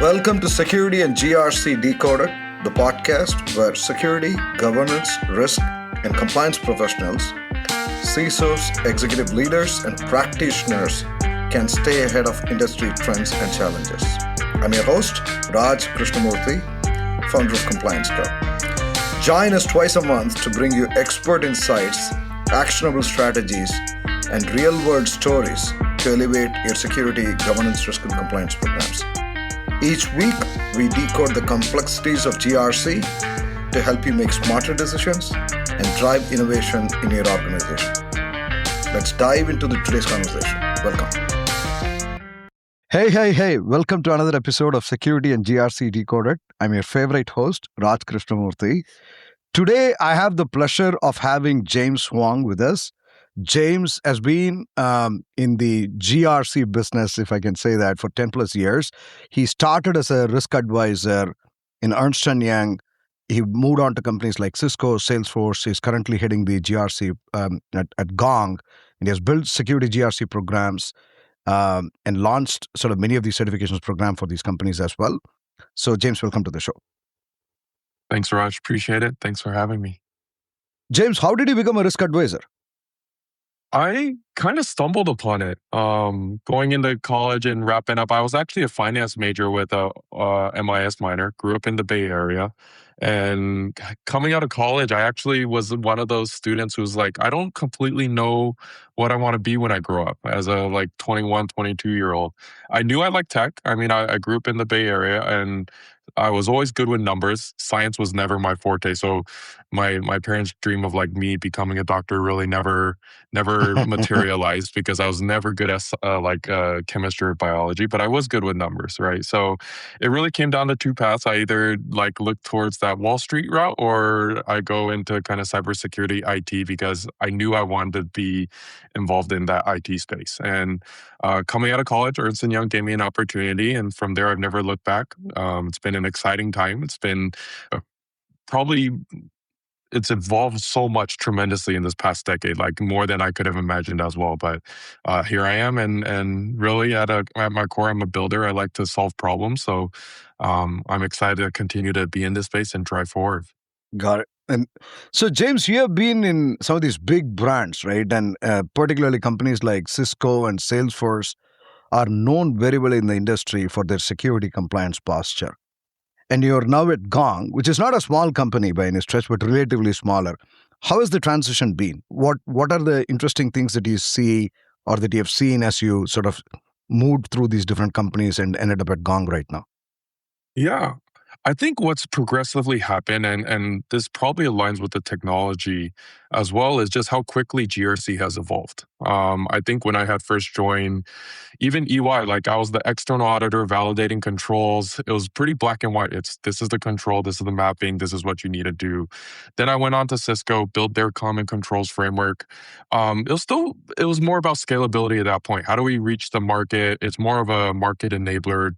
Welcome to Security and GRC Decoded, the podcast where security, governance, risk, and compliance professionals, CISOs, executive leaders, and practitioners can stay ahead of industry trends and challenges. I'm your host, Raj Krishnamurthy, founder of Compliance Co. Join us twice a month to bring you expert insights, actionable strategies, and real-world stories to elevate your security, governance, risk, and compliance programs. Each week, we decode the complexities of GRC to help you make smarter decisions and drive innovation in your organization. Let's dive into today's conversation. Welcome. Hey. Welcome to another episode of Security and GRC Decoded. I'm your favorite host, Raj Krishnamurthy. Today, I have the pleasure of having James Huang with us. James has been in the GRC business, if I can say that, for 10 plus years. He started as a risk advisor in Ernst Young. He moved on to companies like Cisco, Salesforce. He's currently heading the GRC at Gong. And he has built security GRC programs and launched sort of many of these certifications program for these companies as well. So James, welcome to the show. Thanks, Raj. Appreciate it. Thanks for having me. James, how did you become a risk advisor? I kind of stumbled upon it going into college and wrapping up. I was actually a finance major with a MIS minor, grew up in the Bay Area. And coming out of college, I actually was one of those students who's like, I don't completely know what I want to be when I grow up as a 21, 22-year-old. I knew I liked tech. I mean, I grew up in the Bay Area and I was always good with numbers. Science was never my forte. So my parents' dream of me becoming a doctor really never materialized because I was never good at chemistry or biology, but I was good with numbers, right? So it really came down to two paths. I either look towards that Wall Street route or I go into kind of cybersecurity IT because I knew I wanted to be involved in that IT space. And coming out of college, Ernst Young gave me an opportunity, and from there I've never looked back. It's been an exciting time. It's been it's evolved so much tremendously in this past decade, more than I could have imagined as well. But here I am, and really at my core, I'm a builder. I like to solve problems, so I'm excited to continue to be in this space and drive forward. Got it. And so, James, you have been in some of these big brands, right? And particularly companies like Cisco and Salesforce are known very well in the industry for their security compliance posture. And you're now at Gong, which is not a small company by any stretch, but relatively smaller. How has the transition been? What are the interesting things that you see or that you have seen as you sort of moved through these different companies and ended up at Gong right now? Yeah. I think what's progressively happened, and this probably aligns with the technology as well, is just how quickly GRC has evolved. I think when I had first joined, even EY, I was the external auditor validating controls. It was pretty black and white. This is the control, this is the mapping, this is what you need to do. Then I went on to Cisco, built their common controls framework. It was more about scalability at that point. How do we reach the market? It's more of a market enabler.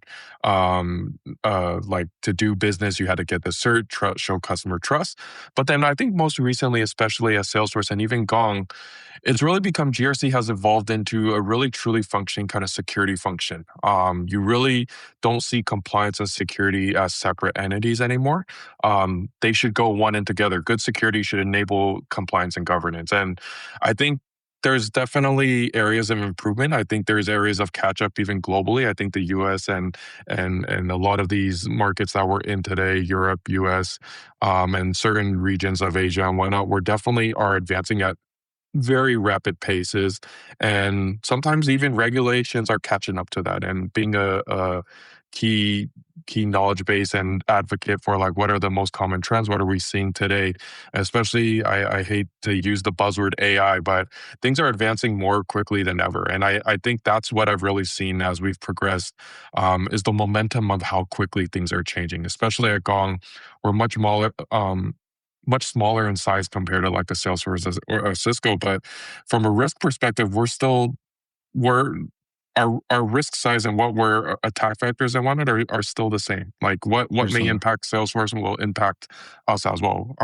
To do business, you had to get the cert, show customer trust. But then I think most recently, especially at Salesforce and even Gong, it's really become GRC has evolved into a really truly functioning kind of security function. You really don't see compliance and security as separate entities anymore. They should go one and together. Good security should enable compliance and governance. And I think there's definitely areas of improvement. I think there's areas of catch up even globally. I think the US and a lot of these markets that we're in today, Europe, US, and certain regions of Asia and whatnot, we definitely are advancing at very rapid paces. And sometimes even regulations are catching up to that. And being a key knowledge base and advocate for what are the most common trends, what are we seeing today, especially I hate to use the buzzword AI, but things are advancing more quickly than ever. And I think that's what I've really seen as we've progressed, is the momentum of how quickly things are changing, especially at Gong. We're much smaller in size compared to a Salesforce or a Cisco, but from a risk perspective, we're our risk size and what were attack vectors I wanted are still the same. Like what may impact Salesforce will impact us as well.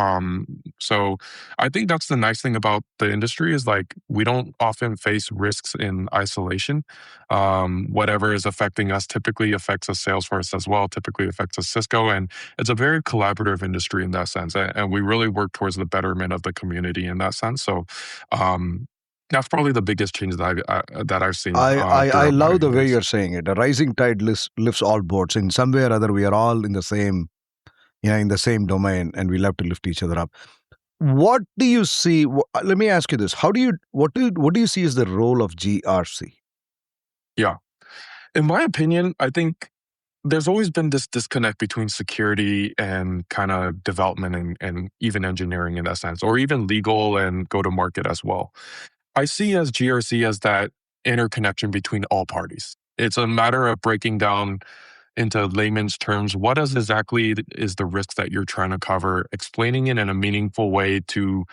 So I think that's the nice thing about the industry is like we don't often face risks in isolation. Whatever is affecting us typically affects us Salesforce as well, typically affects us Cisco. And it's a very collaborative industry in that sense. And we really work towards the betterment of the community in that sense. So that's probably the biggest change that I've seen I throughout my love the way years. you're saying it. A rising tide lifts all boats. In some way or other, we are all in the same, in the same domain, and we love to lift each other up. What do you see? Let me ask you this: what do you see as the role of GRC? Yeah, in my opinion, I think there's always been this disconnect between security and kind of development and even engineering in that sense, or even legal and go to market as well. I see as GRC as that interconnection between all parties. It's a matter of breaking down into layman's terms what is exactly is the risk that you're trying to cover, explaining it in a meaningful way to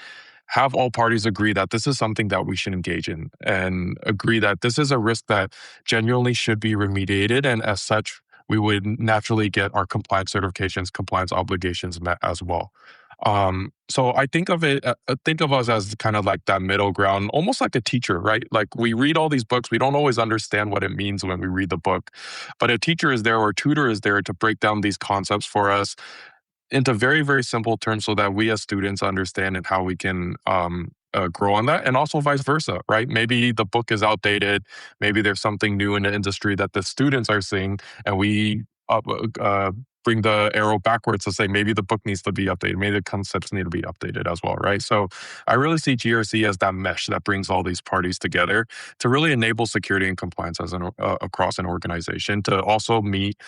have all parties agree that this is something that we should engage in and agree that this is a risk that genuinely should be remediated. And as such, we would naturally get our compliance certifications, compliance obligations met as well. So I think of us as kind of like that middle ground, almost like a teacher, right? Like we read all these books, we don't always understand what it means when we read the book, but a teacher is there or a tutor is there to break down these concepts for us into very, very simple terms so that we as students understand and how we can grow on that. And also vice versa, right? Maybe the book is outdated. Maybe there's something new in the industry that the students are seeing and we bring the arrow backwards to say maybe the book needs to be updated. Maybe the concepts need to be updated as well, right? So I really see GRC as that mesh that brings all these parties together to really enable security and compliance as across an organization to also meet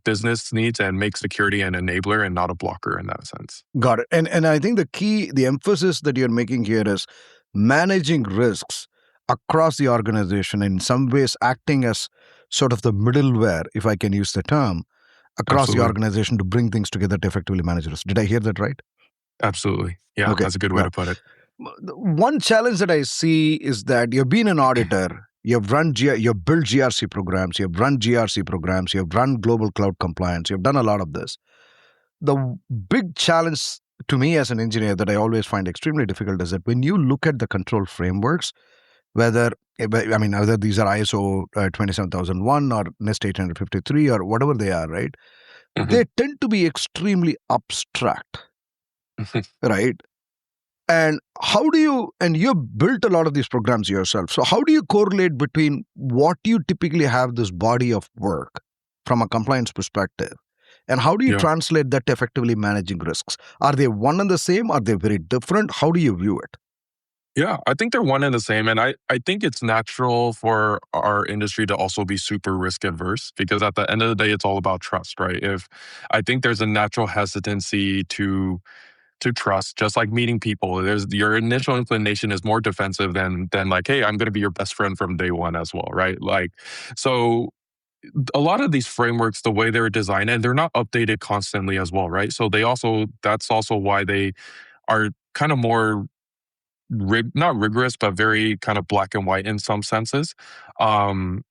business needs and make security an enabler and not a blocker in that sense. Got it. And I think the emphasis that you're making here is managing risks across the organization, in some ways acting as sort of the middleware, if I can use the term, across Absolutely. the organization to bring things together to effectively manage risk. Did I hear that right? Absolutely. Yeah, Okay. that's a good way to put it. One challenge that I see is that you've been an auditor, you've built GRC programs, you've run GRC programs, you've run global cloud compliance, you've done a lot of this. The big challenge to me as an engineer that I always find extremely difficult is that when you look at the control frameworks, whether these are ISO 27001 or NIST 853 or whatever they are, right? Mhm. They tend to be extremely abstract, right? And you've built a lot of these programs yourself. So how do you correlate between what you typically have this body of work from a compliance perspective, and how do you Yeah. translate that to effectively managing risks? Are they one and the same? Are they very different? How do you view it? Yeah, I think they're one and the same. And I think it's natural for our industry to also be super risk adverse because at the end of the day, it's all about trust, right? If I think there's a natural hesitancy to trust, just like meeting people. There's your initial inclination is more defensive than like, hey, I'm gonna be your best friend from day one as well, right? Like so a lot of these frameworks, the way they're designed, and they're not updated constantly as well, right? So that's also why they are kind of more not rigorous, but very kind of black and white in some senses. Um,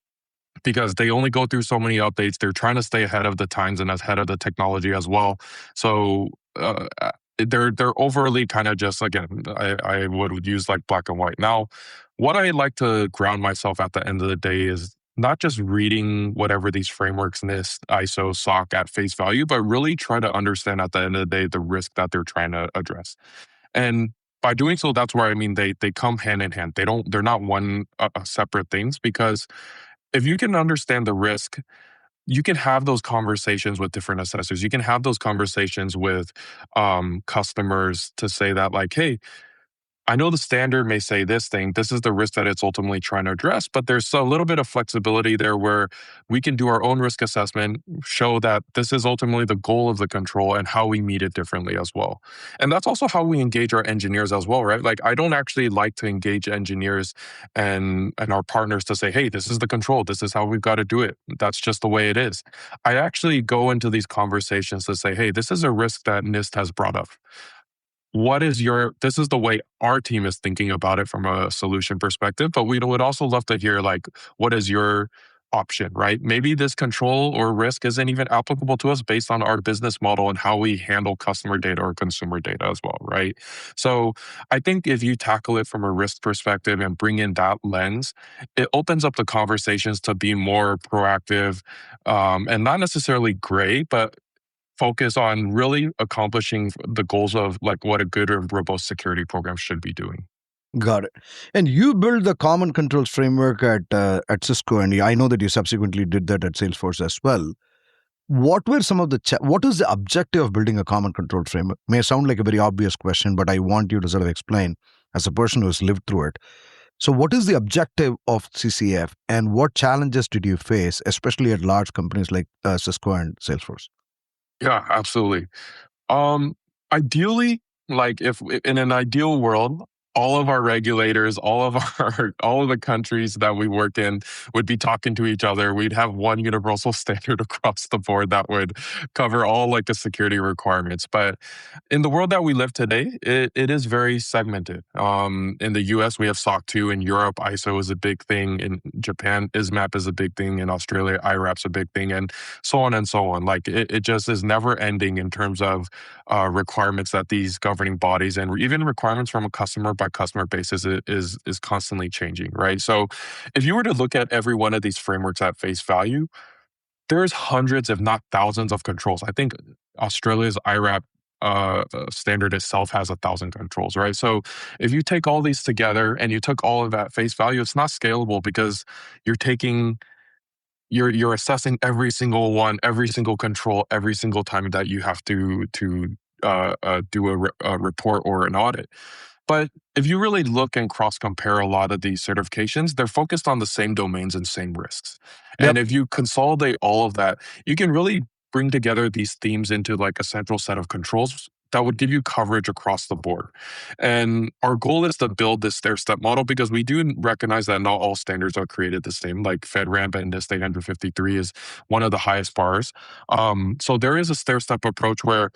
because they only go through so many updates. They're trying to stay ahead of the times and ahead of the technology as well. So they're overly kind of just again, I would use like black and white. Now, what I like to ground myself at the end of the day is not just reading whatever these frameworks, NIST, ISO, SOC at face value, but really try to understand at the end of the day the risk that they're trying to address. And by doing so, that's where I mean they come hand in hand. They're not one separate things because if you can understand the risk, you can have those conversations with different assessors. You can have those conversations with customers to say that like, hey, I know the standard may say this thing, this is the risk that it's ultimately trying to address, but there's a little bit of flexibility there where we can do our own risk assessment, show that this is ultimately the goal of the control and how we meet it differently as well. And that's also how we engage our engineers as well, right? Like I don't actually like to engage engineers and our partners to say, hey, this is the control, this is how we've got to do it. That's just the way it is. I actually go into these conversations to say, hey, this is a risk that NIST has brought up. this is the way our team is thinking about it from a solution perspective, but we would also love to hear like, what is your option, right? Maybe this control or risk isn't even applicable to us based on our business model and how we handle customer data or consumer data as well, right? So I think if you tackle it from a risk perspective and bring in that lens, it opens up the conversations to be more proactive, and not necessarily gray, but focus on really accomplishing the goals of like what a good or robust security program should be doing. Got it. And you built the common controls framework at Cisco, and I know that you subsequently did that at Salesforce as well. What were some of the what is the objective of building a common control framework? May sound like a very obvious question, but I want you to sort of explain as a person who's lived through it. So, what is the objective of CCF, and what challenges did you face, especially at large companies like Cisco and Salesforce? Yeah, absolutely. Ideally, like if in an ideal world, all of our regulators, all of the countries that we work in would be talking to each other. We'd have one universal standard across the board that would cover all like the security requirements. But in the world that we live today, it is very segmented. In the US, we have SOC 2. In Europe, ISO is a big thing. In Japan, ISMAP is a big thing. In Australia, IRAP's a big thing, and so on and so on. Like it just is never ending in terms of requirements that these governing bodies and even requirements from a customer by customer basis is constantly changing, right? So if you were to look at every one of these frameworks at face value, there's hundreds, if not thousands, of controls. I think Australia's IRAP standard itself has 1,000 controls, right? So if you take all these together and you took all of that face value, it's not scalable because you're taking you're assessing every single one, every single control, every single time that you have to do a report or an audit. But if you really look and cross compare a lot of these certifications, they're focused on the same domains and same risks. Yep. And if you consolidate all of that, you can really bring together these themes into like a central set of controls that would give you coverage across the board. And our goal is to build this stair-step model because we do recognize that not all standards are created the same. Like FedRAMP and NIST 853 is one of the highest bars. So there is a stair-step approach where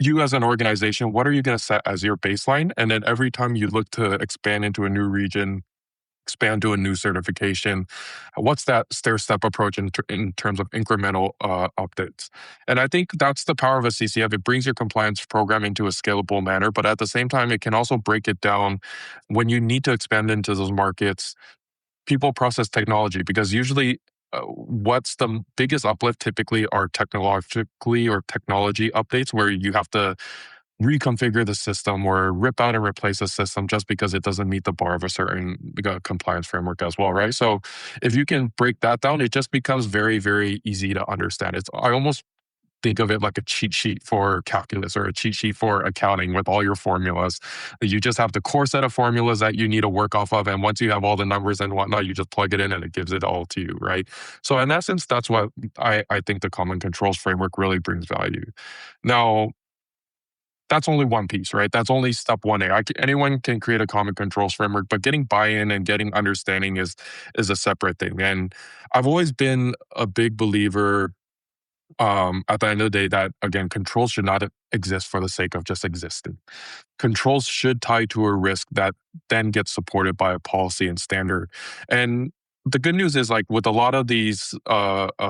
you as an organization, what are you going to set as your baseline? And then every time you look to expand into a new region, expand to a new certification, what's that stair-step approach in terms of incremental updates? And I think that's the power of a CCF. It brings your compliance program into a scalable manner, but at the same time, it can also break it down when you need to expand into those markets, people, process, technology, because usually what's the biggest uplift typically are technologically or technology updates where you have to reconfigure the system or rip out and replace a system just because it doesn't meet the bar of a certain compliance framework as well, right? So if you can break that down, it just becomes very, very easy to understand. I almost think of it like a cheat sheet for calculus or a cheat sheet for accounting with all your formulas. You just have the core set of formulas that you need to work off of. And once you have all the numbers and whatnot, you just plug it in and it gives it all to you, right? So in essence, that's what I think the common controls framework really brings value. Now, that's only one piece, right? That's only step 1A. Anyone can create a common controls framework, but getting buy-in and getting understanding is a separate thing. And I've always been a big believer at the end of the day that, again, controls should not exist for the sake of just existing. Controls should tie to a risk that then gets supported by a policy and standard. And the good news is, like with a lot of these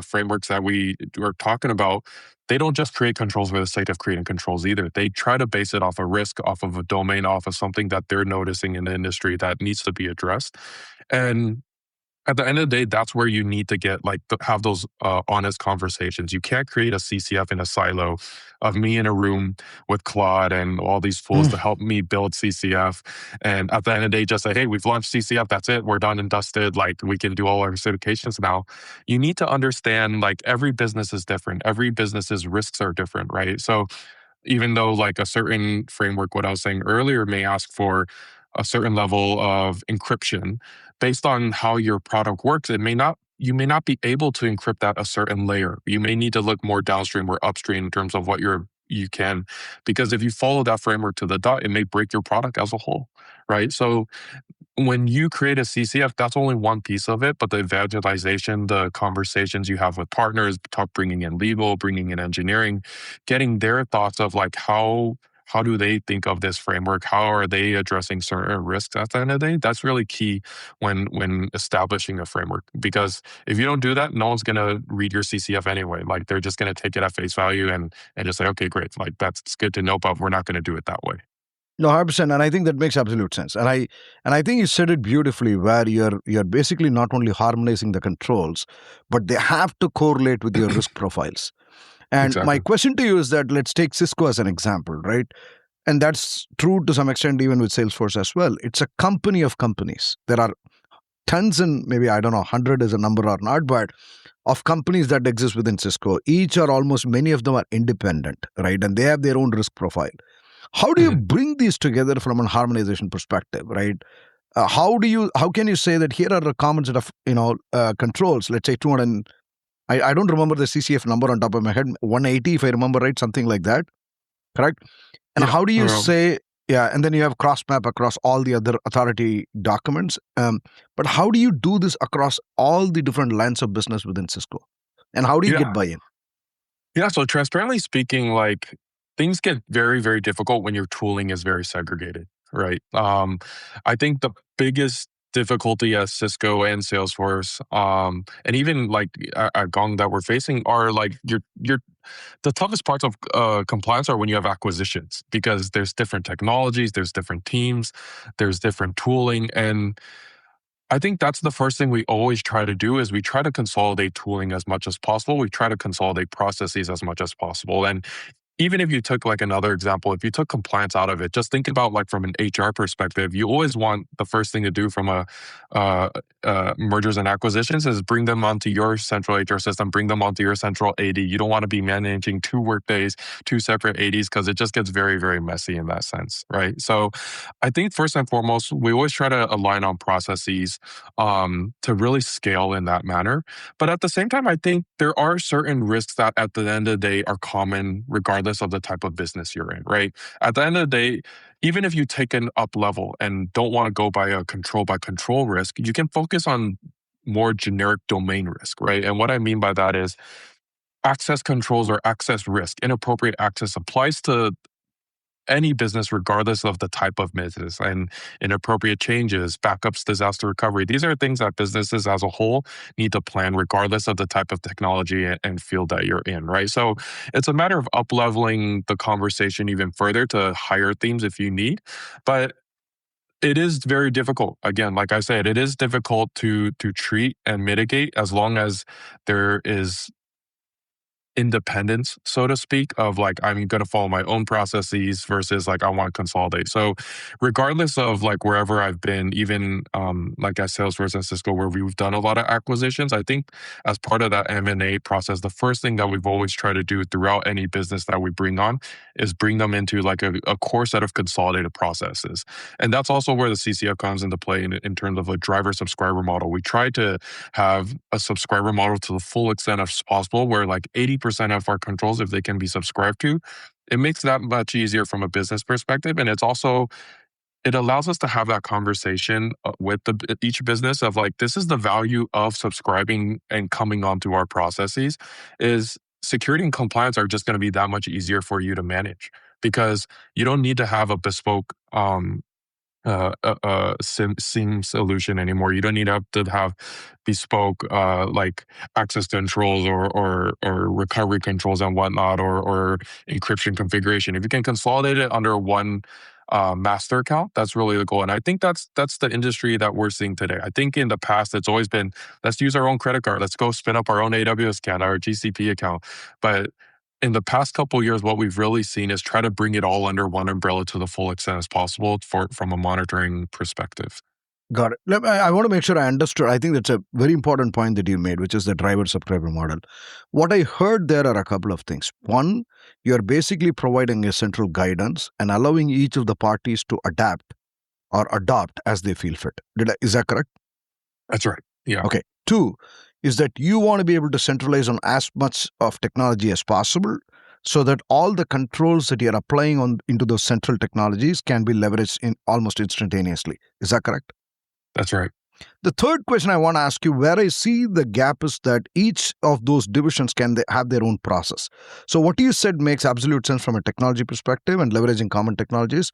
frameworks that we are talking about, they don't just create controls for the sake of creating controls either. They try to base it off a risk, off of a domain, off of something that they're noticing in the industry that needs to be addressed. And at the end of the day, that's where you need to get have those honest conversations. You can't create a CCF in a silo of me in a room with Claude and all these tools to help me build CCF. And at the end of the day, just say, hey, we've launched CCF. That's it. We're done and dusted. Like we can do all our certifications now. You need to understand like every business is different. Every business's risks are different, right? So even though like a certain framework, what I was saying earlier, may ask for a certain level of encryption, based on how your product works, you may not be able to encrypt that a certain layer. You may need to look more downstream or upstream in terms of what you can, because if you follow that framework to the dot, it may break your product as a whole, right? So when you create a CCF, that's only one piece of it, but the evangelization, the conversations you have with partners, bringing in legal, bringing in engineering, getting their thoughts of like how how do they think of this framework? How are they addressing certain risks at the end of the day? That's really key when establishing a framework. Because if you don't do that, no one's gonna read your CCF anyway. Like they're just gonna take it at face value and just say, okay, great, like that's good to know, but we're not gonna do it that way. No, 100%, and I think that makes absolute sense. And I think you said it beautifully, where you're basically not only harmonizing the controls, but they have to correlate with your risk profiles. And my Exactly. question to you is that let's take Cisco as an example, right? And that's true to some extent even with Salesforce as well. It's a company of companies. There are tons, and maybe I don't know, 100 is a number or not, but of companies that exist within Cisco. Each or almost many of them are independent, right? And they have their own risk profile. How do you Mhm. bring these together from an harmonization perspective, right? How can you say that here are a common set of controls? Let's say 200. I don't remember the CCF number on top of my head. 180, if I remember right, something like that. Correct. And Yeah. how do you say, yeah? And then you have cross map across all the other authority documents. But how do you do this across all the different lines of business within Cisco? And how do you get Yeah. buy-in? Yeah. So transparently speaking, like things get very, very difficult when your tooling is very segregated, right? I think the biggest difficulty at Cisco and Salesforce, and even like at Gong that we're facing are like your the toughest parts of compliance are when you have acquisitions because there's different technologies, there's different teams, there's different tooling, and I think that's the first thing we always try to do is we try to consolidate tooling as much as possible. We try to consolidate processes as much as possible. And even if you took like another example, if you took compliance out of it, just think about like from an HR perspective, you always want the first thing to do from a mergers and acquisitions is bring them onto your central HR system, bring them onto your central AD. You don't want to be managing two workdays, two separate ADs because it just gets very, very messy in that sense, right? So I think first and foremost, we always try to align on processes to really scale in that manner. But at the same time, I think there are certain risks that at the end of the day are common regardless of the type of business you're in, right? At the end of the day, even if you take an up level and don't want to go by control risk, you can focus on more generic domain risk, right? And what I mean by that is access controls or access risk. Inappropriate access applies to any business, regardless of the type of business, and inappropriate changes, backups, disaster recovery. These are things that businesses as a whole need to plan, regardless of the type of technology and field that you're in, right? So it's a matter of up leveling the conversation even further to higher themes if you need. But it is very difficult. Again, like I said, it is difficult to treat and mitigate as long as there is independence, so to speak, of like I'm going to follow my own processes versus like I want to consolidate. So, regardless of like wherever I've been, even like at Salesforce and Cisco, where we've done a lot of acquisitions, I think as part of that M&A process, the first thing that we've always tried to do throughout any business that we bring on is bring them into like a core set of consolidated processes, and that's also where the CCF comes into play in terms of a driver subscriber model. We try to have a subscriber model to the full extent as possible, where like 80% of our controls, if they can be subscribed to, it makes that much easier from a business perspective. And it's also, it allows us to have that conversation with each business of like, this is the value of subscribing and coming onto our processes is security and compliance are just going to be that much easier for you to manage because you don't need to have a bespoke SIM solution anymore. You don't need to have bespoke like access controls or recovery controls and whatnot or encryption configuration. If you can consolidate it under one master account, that's really the goal. And I think that's the industry that we're seeing today. I think in the past it's always been let's use our own credit card, let's go spin up our own AWS account, our GCP account, but in the past couple of years, what we've really seen is try to bring it all under one umbrella to the full extent as possible from a monitoring perspective. Got it. I want to make sure I understood. I think that's a very important point that you made, which is the driver subscriber model. What I heard there are a couple of things. One, you're basically providing a central guidance and allowing each of the parties to adapt or adopt as they feel fit. Is that correct? That's right. Yeah. Okay. Two is that you want to be able to centralize on as much of technology as possible so that all the controls that you're applying into those central technologies can be leveraged in almost instantaneously. Is that correct? That's right. The third question I want to ask you, where I see the gap is that each of those divisions have their own process. So what you said makes absolute sense from a technology perspective and leveraging common technologies.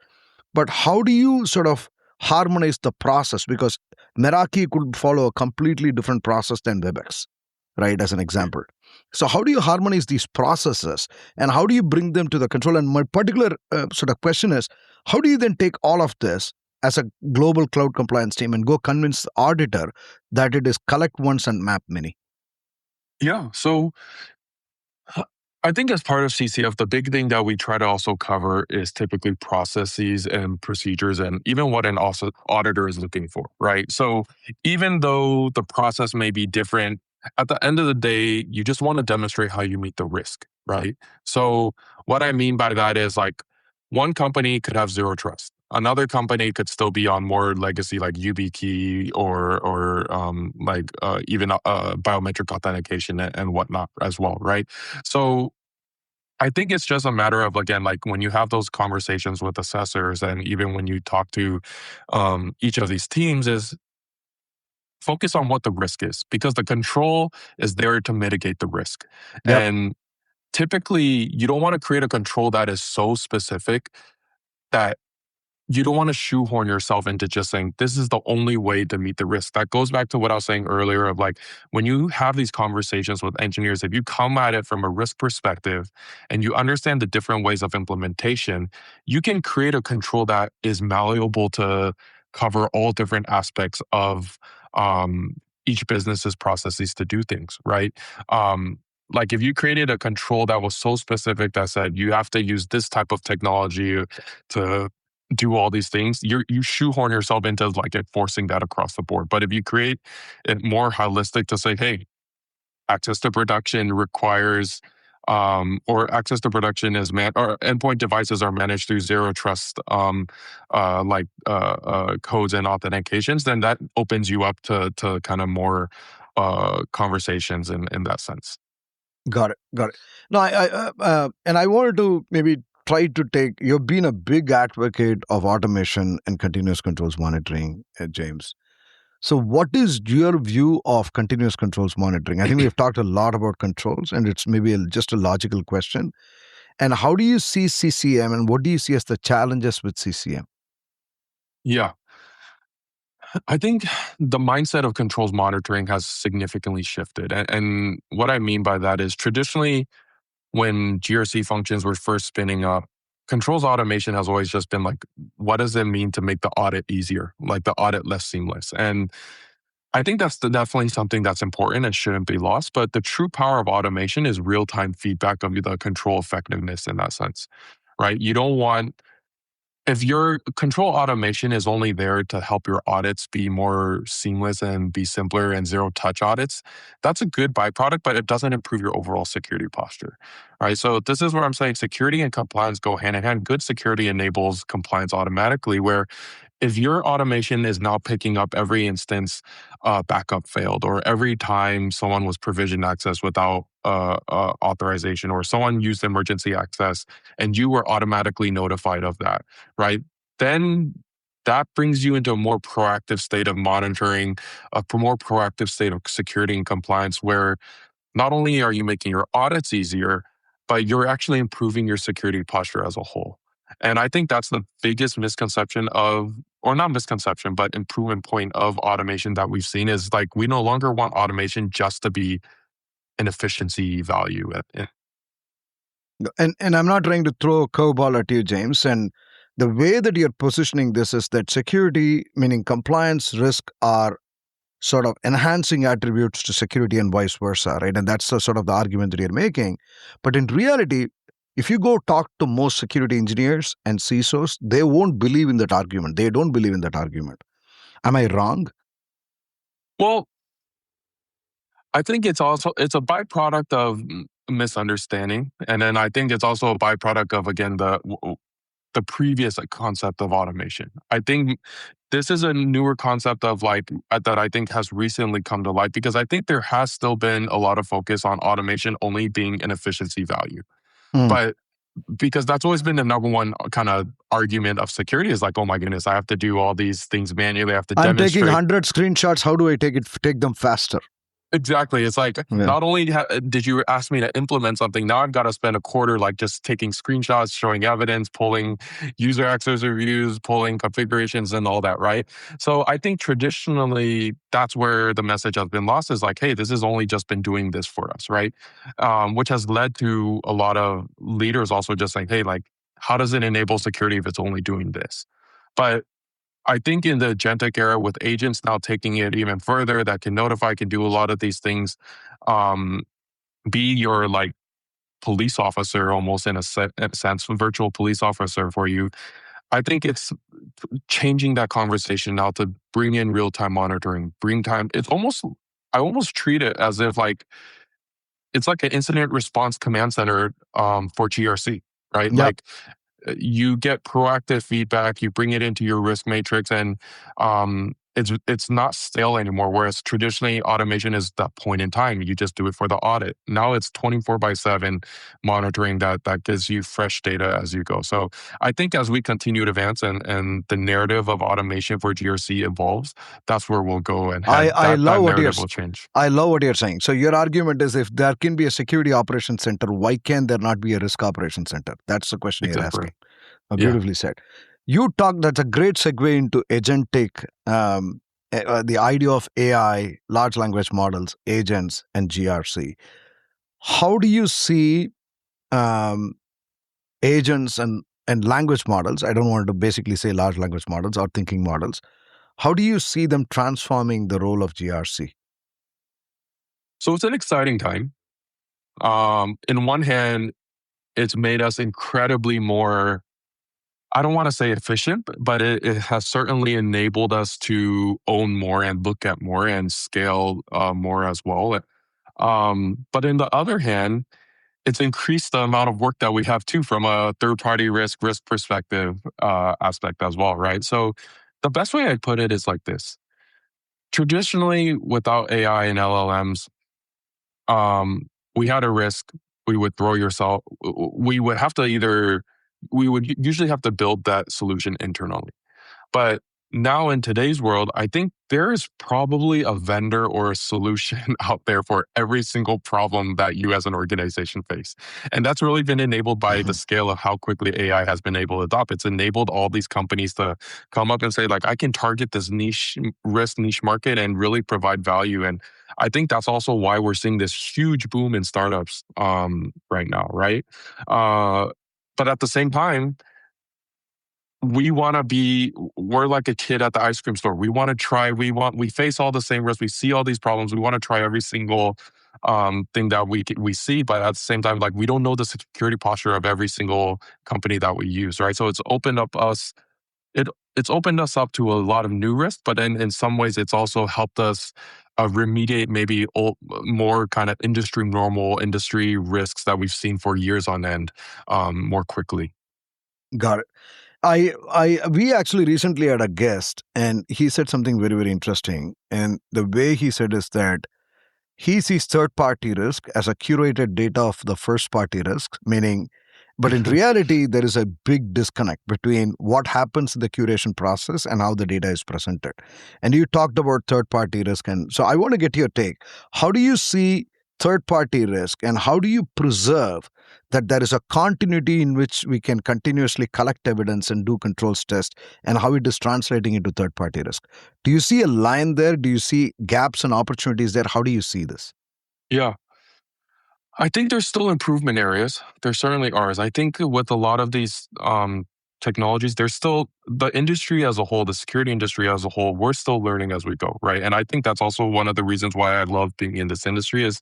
But how do you sort of harmonize the process? Because Meraki could follow a completely different process than WebEx, right? As an example. So how do you harmonize these processes and how do you bring them to the control? And my particular sort of question is, how do you then take all of this as a global cloud compliance team and go convince the auditor that it is collect once and map many? Yeah. So I think as part of CCF, the big thing that we try to also cover is typically processes and procedures and even what an auditor is looking for, right? So even though the process may be different, at the end of the day, you just want to demonstrate how you meet the risk, right? So what I mean by that is like one company could have zero trust. Another company could still be on more legacy like YubiKey or even biometric authentication and whatnot as well, right? So I think it's just a matter of, again, like when you have those conversations with assessors and even when you talk to each of these teams is focus on what the risk is because the control is there to mitigate the risk. Yep. And typically you don't want to create a control that is so specific that you don't want to shoehorn yourself into just saying, this is the only way to meet the risk. That goes back to what I was saying earlier of like, when you have these conversations with engineers, if you come at it from a risk perspective and you understand the different ways of implementation, you can create a control that is malleable to cover all different aspects of each business's processes to do things, right? Like if you created a control that was so specific that said you have to use this type of technology to do all these things, you shoehorn yourself into like enforcing that across the board. But if you create it more holistic to say, hey, access to production requires or access to production is or endpoint devices are managed through zero trust codes and authentications, then that opens you up to kind of more conversations in that sense. Got it. Got it. No, and I wanted to maybe try to take, you've been a big advocate of automation and continuous controls monitoring, James. So what is your view of continuous controls monitoring? I think we've talked a lot about controls and it's maybe just a logical question. And how do you see CCM and what do you see as the challenges with CCM? Yeah. I think the mindset of controls monitoring has significantly shifted. And what I mean by that is traditionally, when GRC functions were first spinning up, controls automation has always just been like, what does it mean to make the audit easier, like the audit less seamless? And I think that's definitely something that's important and shouldn't be lost. But the true power of automation is real-time feedback of the control effectiveness in that sense, right? You don't want if your control automation is only there to help your audits be more seamless and be simpler and zero touch audits, that's a good byproduct, but it doesn't improve your overall security posture. Right. So this is where I'm saying security and compliance go hand in hand. Good security enables compliance automatically, where if your automation is now picking up every instance backup failed, or every time someone was provisioned access without authorization, or someone used emergency access, and you were automatically notified of that, right? Then that brings you into a more proactive state of monitoring, a more proactive state of security and compliance, where not only are you making your audits easier, but you're actually improving your security posture as a whole. And I think that's the biggest misconception of, or not misconception, but improvement point of automation that we've seen is like, we no longer want automation just to be an efficiency value. And I'm not trying to throw a curveball at you, James. And the way that you're positioning this is that security, meaning compliance, risk, are sort of enhancing attributes to security and vice versa, right? And that's the sort of the argument that you're making. But in reality, if you go talk to most security engineers and CISOs, they won't believe in that argument. They don't believe in that argument. Am I wrong? Well, I think it's a byproduct of misunderstanding. And then I think it's also a byproduct of, again, the previous concept of automation. I think this is a newer concept of that I think has recently come to light, because I think there has still been a lot of focus on automation only being an efficiency value. Mm. But because that's always been the number one kind of argument of security is like, oh my goodness, I have to do all these things manually. I have to I'm taking demonstrate. 100 screenshots. How do I take them faster? Exactly. It's like, not only did you ask me to implement something, now I've got to spend a quarter like just taking screenshots, showing evidence, pulling user access reviews, pulling configurations and all that, right? So I think traditionally that's where the message has been lost is like, hey, this has only just been doing this for us, right? Which has led to a lot of leaders also just saying, hey, like, how does it enable security if it's only doing this? But I think in the agentic era with agents now taking it even further that can notify, can do a lot of these things, um, be your like police officer almost in a sense, virtual police officer for you. I think it's changing that conversation now to bring in real-time monitoring, bring time. I almost treat it as if like, it's like an incident response command center for GRC, right? Yep. Like you get proactive feedback, you bring it into your risk matrix, and it's not stale anymore. Whereas traditionally, automation is that point in time. You just do it for the audit. Now it's 24/7 monitoring that gives you fresh data as you go. So I think as we continue to advance and the narrative of automation for GRC evolves, that's where we'll go and head. That narrative will change. I love what you're saying. So your argument is if there can be a security operations center, why can there not be a risk operations center? That's the question you're asking. Beautifully said. You talked, that's a great segue into agentic, the idea of AI, large language models, agents, and GRC. How do you see agents and language models? I don't want to basically say large language models or thinking models. How do you see them transforming the role of GRC? So it's an exciting time. In one hand, it's made us incredibly more, I don't want to say efficient, but it has certainly enabled us to own more and look at more and scale more as well. But in the other hand, it's increased the amount of work that we have too from a third-party risk perspective aspect as well, right? So the best way I'd put it is like this. Traditionally, without AI and LLMs, we had a risk. We would we would usually have to build that solution internally. But now in today's world, I think there is probably a vendor or a solution out there for every single problem that you as an organization face. And that's really been enabled by the scale of how quickly AI has been able to adopt. It's enabled all these companies to come up and say, like, I can target this niche market and really provide value. And I think that's also why we're seeing this huge boom in startups right now, right? But at the same time, we're like a kid at the ice cream store. We want to try, we face all the same risks. We see all these problems. We want to try every single thing that we see, but at the same time, like, we don't know the security posture of every single company that we use, right? So it's opened us up to a lot of new risks, but then in some ways it's also helped us remediate maybe more kind of industry risks that we've seen for years on end more quickly. Got it. We actually recently had a guest, and he said something very, very interesting. And the way he said is that he sees third-party risk as a curated data of the first-party risk, meaning, but in reality, there is a big disconnect between what happens in the curation process and how the data is presented. And you talked about third-party risk, and so I want to get your take. How do you see third-party risk, and how do you preserve that there is a continuity in which we can continuously collect evidence and do controls test, and how it is translating into third-party risk? Do you see a line there? Do you see gaps and opportunities there? How do you see this? Yeah. I think there's still improvement areas. There certainly are. I think with a lot of these technologies, there's still the industry as a whole, the security industry as a whole, we're still learning as we go, right? And I think that's also one of the reasons why I love being in this industry is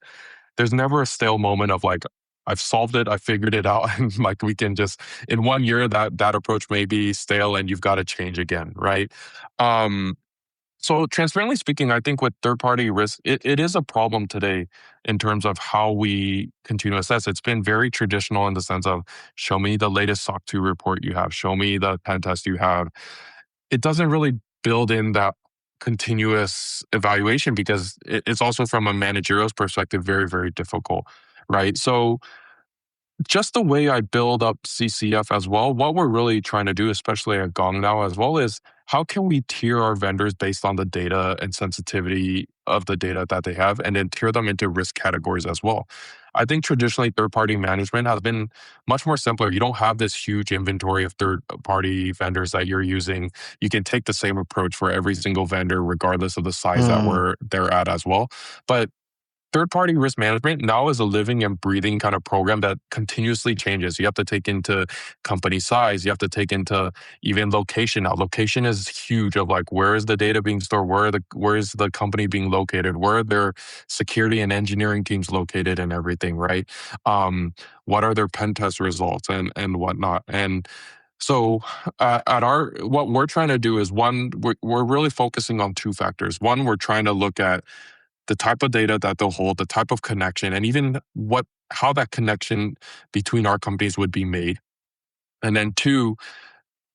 there's never a stale moment of like, I've solved it, I figured it out, and like we can just, in 1 year, that approach may be stale and you've got to change again, right? So transparently speaking, I think with third-party risk, it is a problem today in terms of how we continue to assess. It's been very traditional in the sense of, show me the latest SOC 2 report you have, show me the pen test you have. It doesn't really build in that continuous evaluation because it's also from a managerial perspective, very, very difficult, right? So just the way I build up CCF as well, what we're really trying to do, especially at Gong now as well, is how can we tier our vendors based on the data and sensitivity of the data that they have, and then tier them into risk categories as well. I think traditionally third-party management has been much more simpler. You don't have this huge inventory of third-party vendors that you're using. You can take the same approach for every single vendor, regardless of the size that they're at as well. But third-party risk management now is a living and breathing kind of program that continuously changes. You have to take into company size. You have to take into even location. Now, location is huge of like, where is the data being stored? Where is the company being located? Where are their security and engineering teams located and everything, right? What are their pen test results and whatnot? And so what we're trying to do is one, we're really focusing on two factors. One, we're trying to look at the type of data that they'll hold, the type of connection, and even how that connection between our companies would be made. And then two,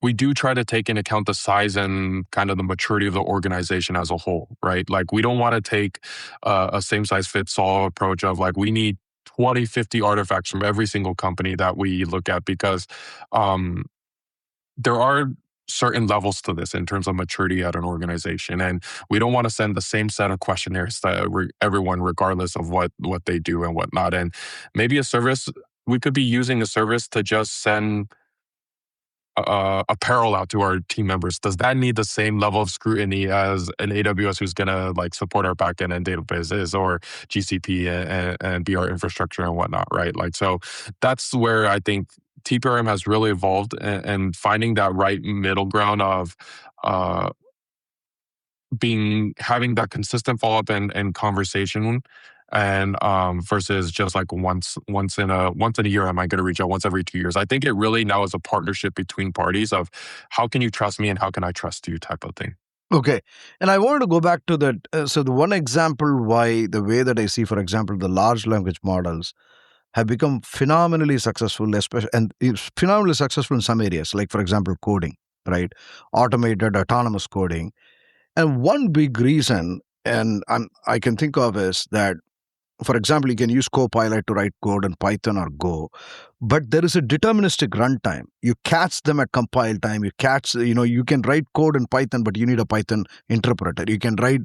we do try to take into account the size and kind of the maturity of the organization as a whole, right? Like we don't want to take a same size fits all approach of like we need 20, 50 artifacts from every single company that we look at because there are certain levels to this in terms of maturity at an organization. And we don't want to send the same set of questionnaires to everyone, regardless of what they do and whatnot. And maybe we could be using a service to just send apparel out to our team members. Does that need the same level of scrutiny as an AWS who's going to like support our backend and databases or GCP and be our infrastructure and whatnot, right? Like, so that's where I think TPRM has really evolved and finding that right middle ground of having that consistent follow-up and conversation and versus just like once in a year, am I going to reach out once every 2 years? I think it really now is a partnership between parties of how can you trust me and how can I trust you type of thing. Okay. And I wanted to go back to that. So the one example why the way that I see, for example, the large language models have become phenomenally successful, especially and it's phenomenally successful in some areas, like for example, coding, right? Automated autonomous coding. And one big reason, and I can think of is that, for example, you can use Copilot to write code in Python or Go, but there is a deterministic runtime. You catch them at compile time. You can write code in Python, but you need a Python interpreter. You can write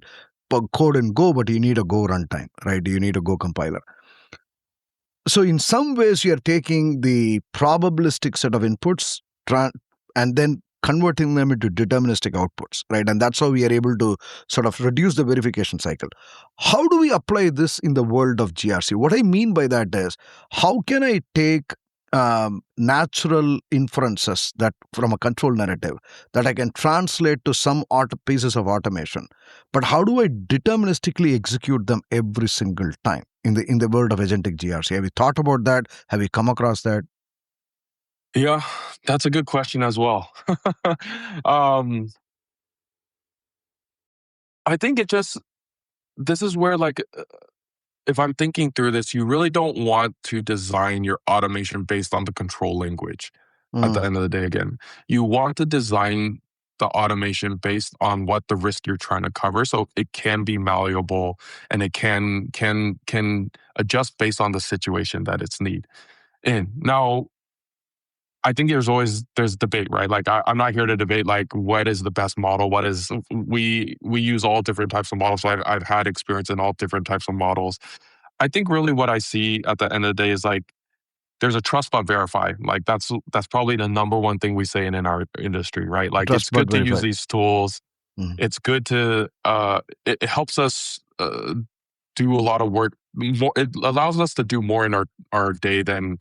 code in Go, but you need a Go runtime, right? You need a Go compiler. So in some ways, you're taking the probabilistic set of inputs and then converting them into deterministic outputs, right? And that's how we are able to sort of reduce the verification cycle. How do we apply this in the world of GRC? What I mean by that is, how can I take natural inferences that from a control narrative that I can translate to some pieces of automation, but how do I deterministically execute them every single time in the world of agentic GRC? Have you thought about that? Have you come across that? Yeah, that's a good question as well. I think this is where like if I'm thinking through this, you really don't want to design your automation based on the control language at the end of the day again. You want to design the automation based on what the risk you're trying to cover. So it can be malleable and it can adjust based on the situation that it's in. Now, I think there's debate, right? Like I'm not here to debate like what is the best model. We use all different types of models. So I've had experience in all different types of models. I think really what I see at the end of the day is like there's a trust but verify. Like that's probably the number one thing we say in our industry, right? Like Trust it's good but to use verify. these tools. Mhm. It's good to it helps us do a lot of work. It allows us to do more in our day than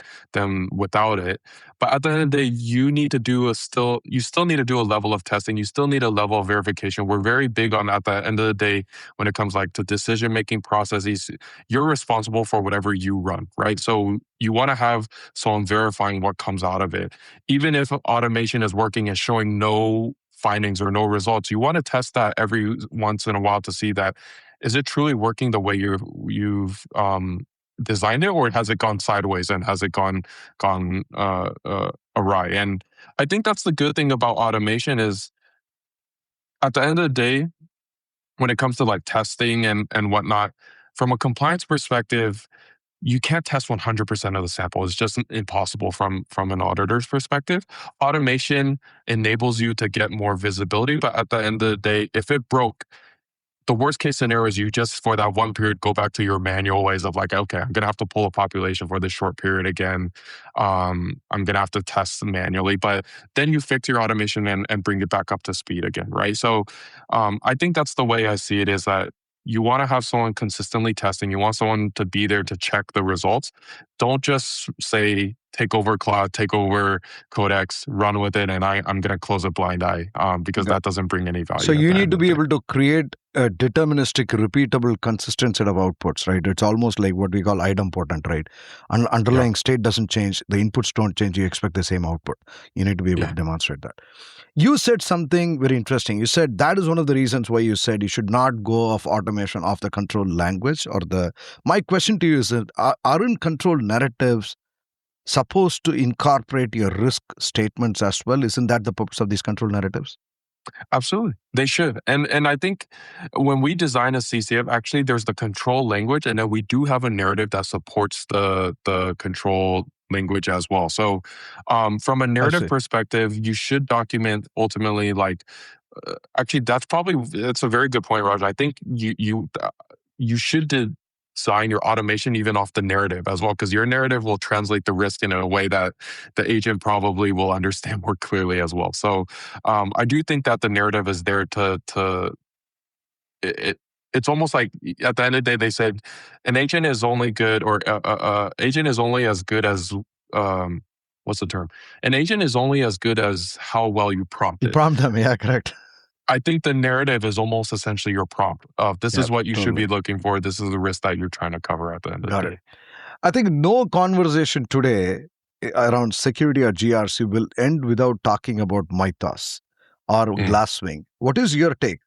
without it. But at the end of the day, you still need to do a level of testing. You still need a level of verification. We're very big on at the end of the day when it comes like to decision making processes. You're responsible for whatever you run, right? So you want to have someone verifying what comes out of it, even if automation is working and showing no findings or no results. You want to test that every once in a while to see that is it truly working the way you've designed it, or has it gone sideways and has it gone awry? And I think that's the good thing about automation is at the end of the day, when it comes to like testing and whatnot, from a compliance perspective, you can't test 100% of the sample. It's just impossible from an auditor's perspective. Automation enables you to get more visibility, but at the end of the day, if it broke, the worst case scenario is you just for that one period go back to your manual ways of like, okay, I'm gonna have to pull a population for this short period again. I'm gonna have to test manually, but then you fix your automation and bring it back up to speed again, right? So I think that's the way I see it is that you want to have someone consistently testing. You want someone to be there to check the results. Don't just say take over cloud, take over Codex, run with it, and I'm going to close a blind eye because that doesn't bring any value. So you need to be able to create a deterministic, repeatable, consistent set of outputs, right? It's almost like what we call idempotent, right? Underlying state doesn't change, the inputs don't change, you expect the same output. You need to be able to demonstrate that. You said something very interesting. You said that is one of the reasons why you said you should not go off automation off the control language or the. My question to you is that aren't control narratives supposed to incorporate your risk statements as well? Isn't that the purpose of these control narratives? Absolutely. They should. And I think when we design a CCF, actually there's the control language, and then we do have a narrative that supports the control language as well. So from a narrative perspective, you should document ultimately like actually that's a very good point, Raj. I think you should design your automation even off the narrative as well, because your narrative will translate the risk in a way that the agent probably will understand more clearly as well. So I do think that the narrative is there it's almost like at the end of the day, they said an agent is only good or agent is only as good as what's the term? An agent is only as good as how well you prompt it. You prompt them, yeah, correct. I think the narrative is almost essentially your prompt of this is what you should be looking for. This is the risk that you're trying to cover at the end of the day. I think no conversation today around security or GRC will end without talking about Mythos or Glasswing. What is your take?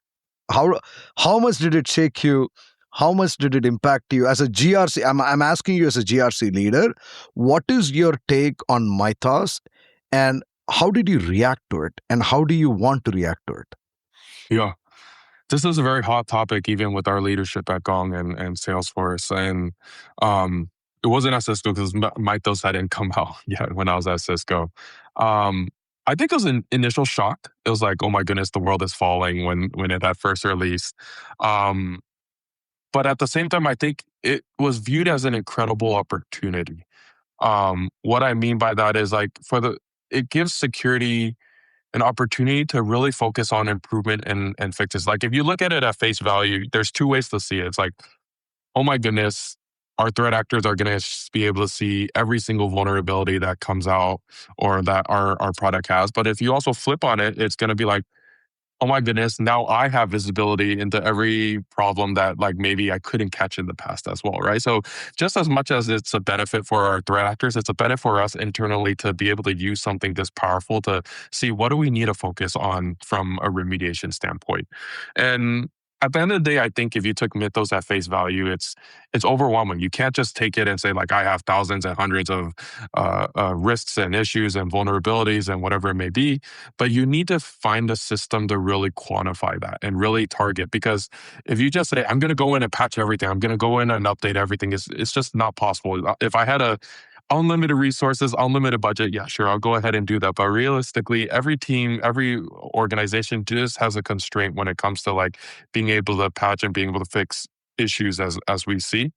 How much did it shake you? How much did it impact you as a GRC? I'm asking you as a GRC leader, what is your take on Mythos and how did you react to it and how do you want to react to it? Yeah. This is a very hot topic, even with our leadership at Gong and Salesforce. And it wasn't at Cisco because Mythos hadn't come out yet when I was at Cisco. I think it was an initial shock. It was like, oh my goodness, the world is falling when it had first released. But at the same time, I think it was viewed as an incredible opportunity. What I mean by that is like it gives security an opportunity to really focus on improvement and fixes. Like if you look at it at face value, there's two ways to see it. It's like, oh my goodness, our threat actors are going to be able to see every single vulnerability that comes out or that our product has. But if you also flip on it, it's going to be like, oh my goodness, now I have visibility into every problem that like maybe I couldn't catch in the past as well, right? So just as much as it's a benefit for our threat actors, it's a benefit for us internally to be able to use something this powerful to see what do we need to focus on from a remediation standpoint. And at the end of the day, I think if you took Mythos at face value, it's overwhelming. You can't just take it and say like I have thousands and hundreds of risks and issues and vulnerabilities and whatever it may be. But you need to find a system to really quantify that and really target. Because if you just say I'm going to go in and patch everything, I'm going to go in and update everything, it's just not possible. If I had unlimited resources, unlimited budget, yeah, sure, I'll go ahead and do that. But realistically, every team, every organization just has a constraint when it comes to like being able to patch and being able to fix issues as we see.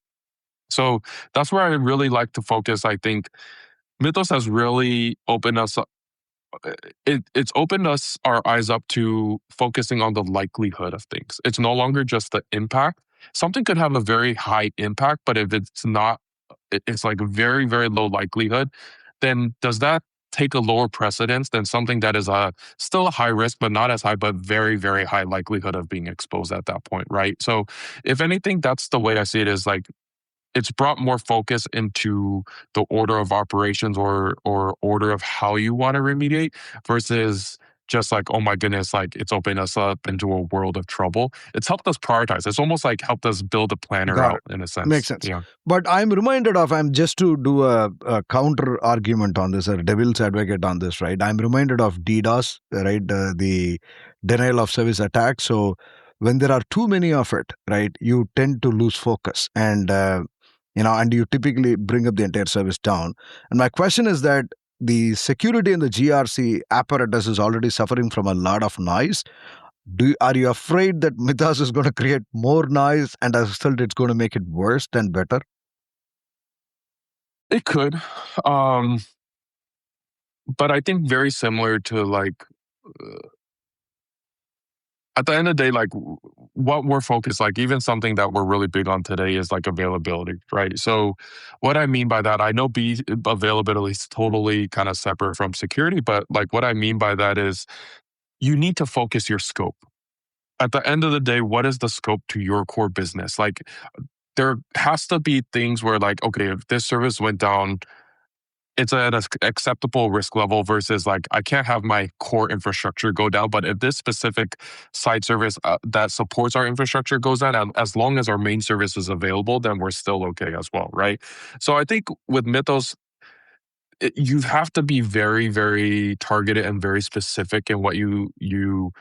So that's where I really like to focus. I think Mythos has really opened us up. It's opened us our eyes up to focusing on the likelihood of things. It's no longer just the impact. Something could have a very high impact, but if it's not, it's like a very, very low likelihood, then does that take a lower precedence than something that is still a high risk, but not as high, but very, very high likelihood of being exposed at that point, right? So if anything, that's the way I see it is like, it's brought more focus into the order of operations or order of how you want to remediate versus just like, oh my goodness, like it's opened us up into a world of trouble. It's helped us prioritize. It's almost like helped us build a planner out in a sense. Makes sense. Yeah. But I'm reminded of, I'm just to do a counter argument on this, a devil's advocate on this, right? I'm reminded of DDoS, right? The denial of service attack. So when there are too many of it, right, you tend to lose focus. And and you typically bring up the entire service down. And my question is that the security in the GRC apparatus is already suffering from a lot of noise. Are you afraid that Mythos is going to create more noise and as a result it's going to make it worse than better? It could. But I think very similar to at the end of the day, what we're focused, even something that we're really big on today is availability, right? So what I mean by that, I know availability is totally kind of separate from security, but what I mean by that is you need to focus your scope. At the end of the day, what is the scope to your core business? There has to be things where okay, if this service went down, it's at an acceptable risk level versus I can't have my core infrastructure go down, but if this specific side service that supports our infrastructure goes down, and as long as our main service is available, then we're still okay as well, right? So I think with Mythos, you have to be very, very targeted and very specific in what you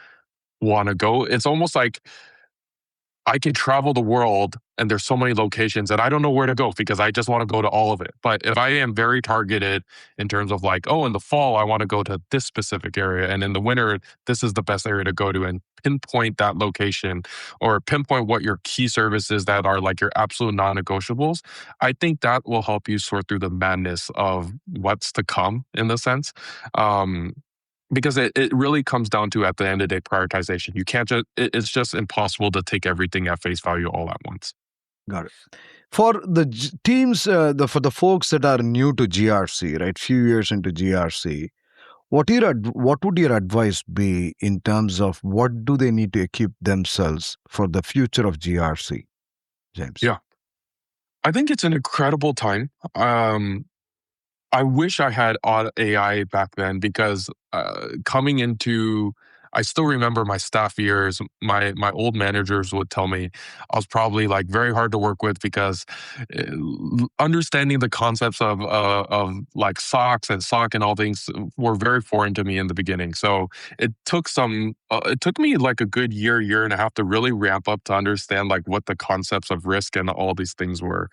want to go. It's almost like I can travel the world and there's so many locations and I don't know where to go because I just want to go to all of it. But if I am very targeted in terms of in the fall, I want to go to this specific area. And in the winter, this is the best area to go to, and pinpoint that location or pinpoint what your key services that are your absolute non-negotiables. I think that will help you sort through the madness of what's to come in the sense. Because it really comes down to, at the end of the day, prioritization. You can't it's just impossible to take everything at face value all at once. Got it. For the teams, for the folks that are new to GRC, right, few years into GRC, what would your advice be in terms of what do they need to equip themselves for the future of GRC, James? Yeah. I think it's an incredible time. I wish I had AI back then because coming into, I still remember my staff years. My old managers would tell me I was probably very hard to work with because understanding the concepts of SOX and SOC and all things were very foreign to me in the beginning. So it took it took me a good year and a half to really ramp up to understand what the concepts of risk and all these things were.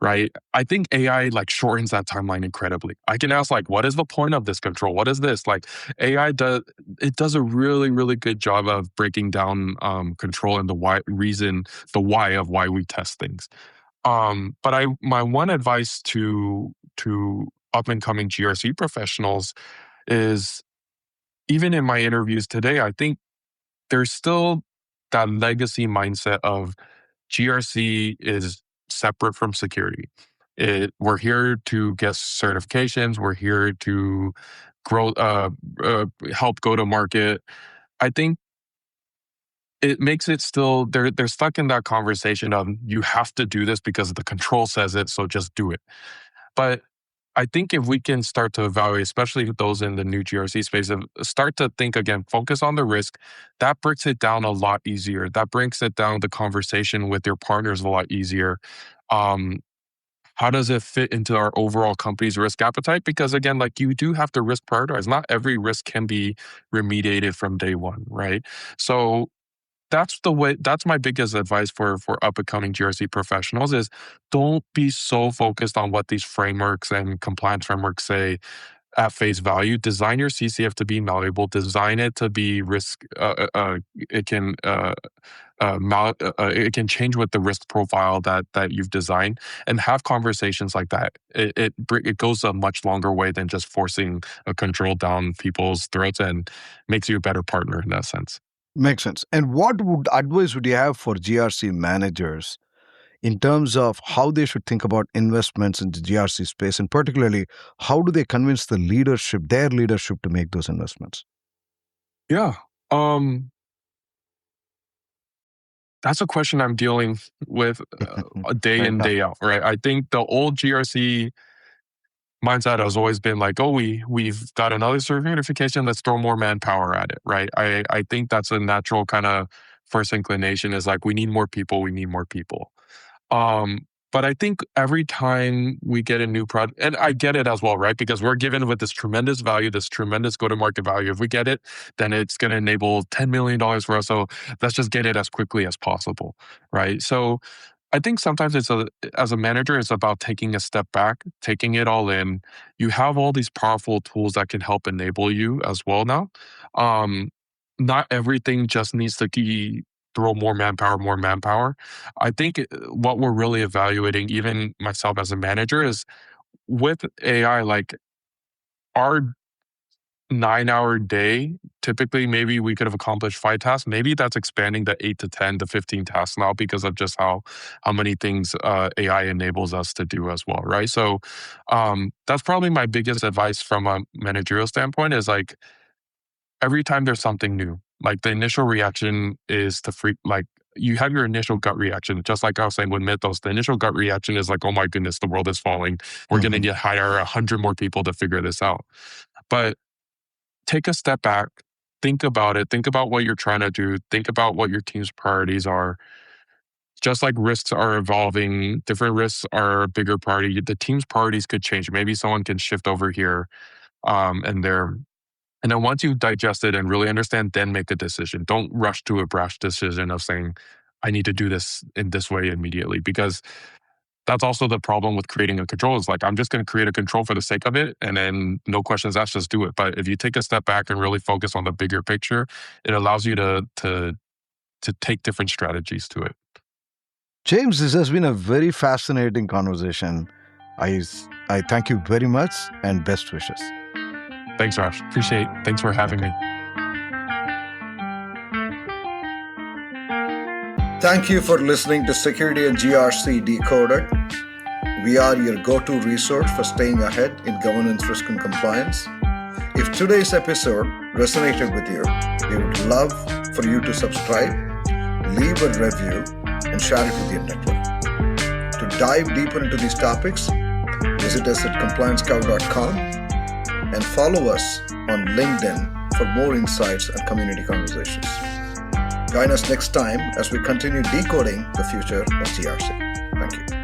Right. I think AI shortens that timeline incredibly. I can ask what is the point of this control? What is this? AI does a really, really good job of breaking down control and the why of why we test things. But my one advice to up and coming GRC professionals is, even in my interviews today, I think there's still that legacy mindset of GRC is separate from security. We're here to get certifications. We're here to grow, help go to market. I think it makes it still, they're stuck in that conversation of you have to do this because the control says it, so just do it. But I think if we can start to evaluate, especially those in the new GRC space, start to think again, focus on the risk, that breaks it down a lot easier. That brings it down the conversation with your partners a lot easier. How does it fit into our overall company's risk appetite? Because again, you do have to risk prioritize. Not every risk can be remediated from day one, right? So that's my biggest advice for up and coming GRC professionals is don't be so focused on what these frameworks and compliance frameworks say at face value. Design your CCF to be malleable. Design it to be risk. It can it can change with the risk profile that you've designed, and have conversations like that. It goes a much longer way than just forcing a control down people's throats, and makes you a better partner in that sense. Makes sense. And what advice would you have for GRC managers in terms of how they should think about investments in the GRC space, and particularly how do they convince their leadership to make those investments? Yeah. That's a question I'm dealing with day in, day out, right? I think the old GRC mindset has always been we've got another certification, let's throw more manpower at it, right? I think that's a natural kind of first inclination is we need more people. But I think every time we get a new product, and I get it as well, right? Because we're given with this tremendous value, this tremendous go-to-market value. If we get it, then it's going to enable $10 million for us. So let's just get it as quickly as possible, right? So I think sometimes as a manager, it's about taking a step back, taking it all in. You have all these powerful tools that can help enable you as well now. Um, Not everything just needs to throw more manpower. I think what we're really evaluating, even myself as a manager, is with AI, like our 9-hour day, typically maybe we could have accomplished 5 tasks. Maybe that's expanding to 8 to 10 to 15 tasks now because of just how many things AI enables us to do as well, right? So that's probably my biggest advice from a managerial standpoint is like every time there's something new, like the initial reaction is to like you have your initial gut reaction. Just like I was saying with Mythos, the initial gut reaction is like, oh my goodness, the world is falling. We're going to hire 100 more people to figure this out. But take a step back, think about it, think about what you're trying to do, think about what your team's priorities are. Just like risks are evolving, different risks are a bigger priority. The team's priorities could change. Maybe someone can shift over here and there. And then once you digest it and really understand, then make a decision. Don't rush to a brash decision of saying, I need to do this in this way immediately, because that's also the problem with creating a control is like, I'm just going to create a control for the sake of it. And then no questions asked, just do it. But if you take a step back and really focus on the bigger picture, it allows you to take different strategies to it. James, this has been a very fascinating conversation. I thank you very much and best wishes. Thanks, Raj. Appreciate it. Thanks for having me. Thank you for listening to Security and GRC Decoded. We are your go-to resource for staying ahead in governance, risk, and compliance. If today's episode resonated with you, we would love for you to subscribe, leave a review, and share it with your network. To dive deeper into these topics, visit us at compliancecow.com and follow us on LinkedIn for more insights and community conversations. Join us next time as we continue decoding the future of GRC. Thank you.